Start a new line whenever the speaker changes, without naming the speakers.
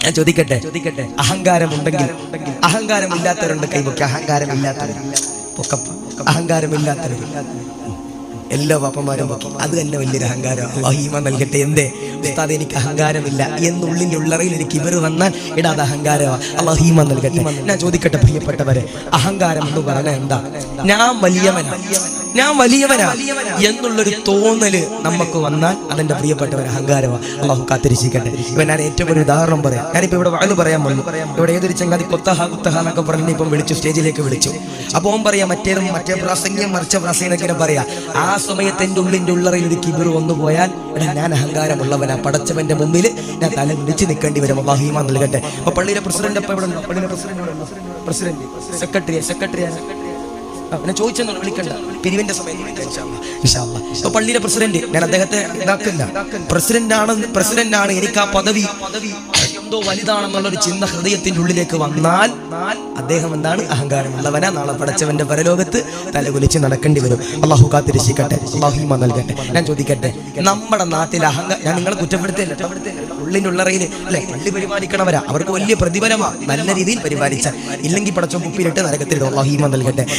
ഞാൻ ചോദിക്കട്ടെ, അഹങ്കാരമുണ്ടെങ്കിൽ, അഹങ്കാരമില്ലാത്തവരുണ്ട് കൈവയ്ക്ക്, അഹങ്കാരമില്ലാത്തവർ അഹങ്കാരമില്ലാത്തവർ എല്ലാ പാപ്പന്മാരും പൊക്കി. അത് തന്നെ വലിയൊരു അഹങ്കാരം. അല്ലാഹു ഈമാൻ നൽകട്ടെ. എന്തേ ഉസ്താദ് എനിക്ക് അഹങ്കാരമില്ല എന്നുള്ളിൻ്റെ ഉള്ളറയിൽ എനിക്ക് ഇവർ വന്നാൽ ഇടാതെ അഹങ്കാരമാണ്. അല്ലാഹു ഈമാൻ നൽകട്ടെ. ഞാൻ ചോദിക്കട്ടെ പ്രിയപ്പെട്ടവരെ, അഹങ്കാരം എന്ന് പറഞ്ഞാൽ എന്താ? ഞാൻ വലിയവനാ എന്നുള്ളൊരു തോന്നല് നമുക്ക് വന്നാൽ അതെന്റെ പ്രിയപ്പെട്ടവർ അഹങ്കാരമാണ്. അല്ലാഹു കാത്തിരിച്ചിരിക്കട്ടെ. ഇവൻ ഞാൻ ഏറ്റവും ഒരു ഉദാഹരണം പറയാം. ഞാനിപ്പോൾ ഇവിടെ വഅദ് പറയാൻ വന്നു. ഇവിടെ ഏതൊരു ചങ്ങാതി കൊത്തഹ എന്നൊക്കെ പറഞ്ഞ് ഇപ്പം വിളിച്ചു, സ്റ്റേജിലേക്ക് വിളിച്ചു. അപ്പോൾ ഓൻ പറയാം മറ്റേ പ്രാസംഗ്യം മറിച്ച പ്രാസംഗിനെ പറയാ. ആ സമയത്ത് എൻ്റെ ഉള്ളിൻ്റെ ഉള്ളറയിൽ ഒരു കിബിർ വന്നു പോയാൽ ഞാൻ അഹങ്കാരമുള്ളവനാ, പടച്ചവന്റെ മുമ്പിൽ ഞാൻ തല വിളിച്ച് നിൽക്കേണ്ടി വരും. അല്ലാഹു ഈമാൻ നൽകട്ടെ. അപ്പൊ പള്ളിയിലെ പ്രസിഡന്റ് ഇപ്പൊ ഇവിടെ ഉണ്ടോ? പള്ളിയിലെ പ്രസിഡന്റ് സെക്രട്ടറി ഞാൻ ചോദിച്ചെന്നു വിളിക്കണ്ട, പിരിവിന്റെ സമയത്ത് ഇൻഷാ അല്ലാഹ്. ഇപ്പൊ പള്ളിയിലെ പ്രസിഡന്റ്, ഞാൻ അദ്ദേഹത്തെ ഇതാക്കില്ല, പ്രസിഡന്റാണ്. എനിക്ക് ആ പദവി എന്തോ വലുതാണെന്നുള്ളൊരു ചിന്ത ഹൃദയത്തിന്റെ ഉള്ളിലേക്ക് വന്നാൽ അദ്ദേഹം എന്താണ്? അഹങ്കാരമുള്ളവനാ. നാളെ പടച്ചവന്റെ പരലോകത്ത് തലകുലിച്ച് നടക്കേണ്ടി വരും. അല്ലാഹു കാത്തിരക്ഷിക്കട്ടെ. അല്ലാഹു ഈമാൻ നൽകട്ടെ. ഞാൻ ചോദിക്കട്ടെ, നമ്മുടെ നാട്ടിൽ ഞാൻ നിങ്ങളെ കുറ്റപ്പെടുത്തില്ല, ഉള്ളിൻ്റെ ഉള്ളറയിൽ അല്ലെ പള്ളി പരിപാലിക്കണവരാ, അവർക്ക് വലിയ പ്രതിഫലമാണ് നല്ല രീതിയിൽ പരിപാലിച്ചാൽ. ഇല്ലെങ്കിൽ പടച്ചവൻ കുപ്പിയിലിട്ട് നരകത്തിലിടും. അല്ലാഹു ഈമാൻ നൽകട്ടെ.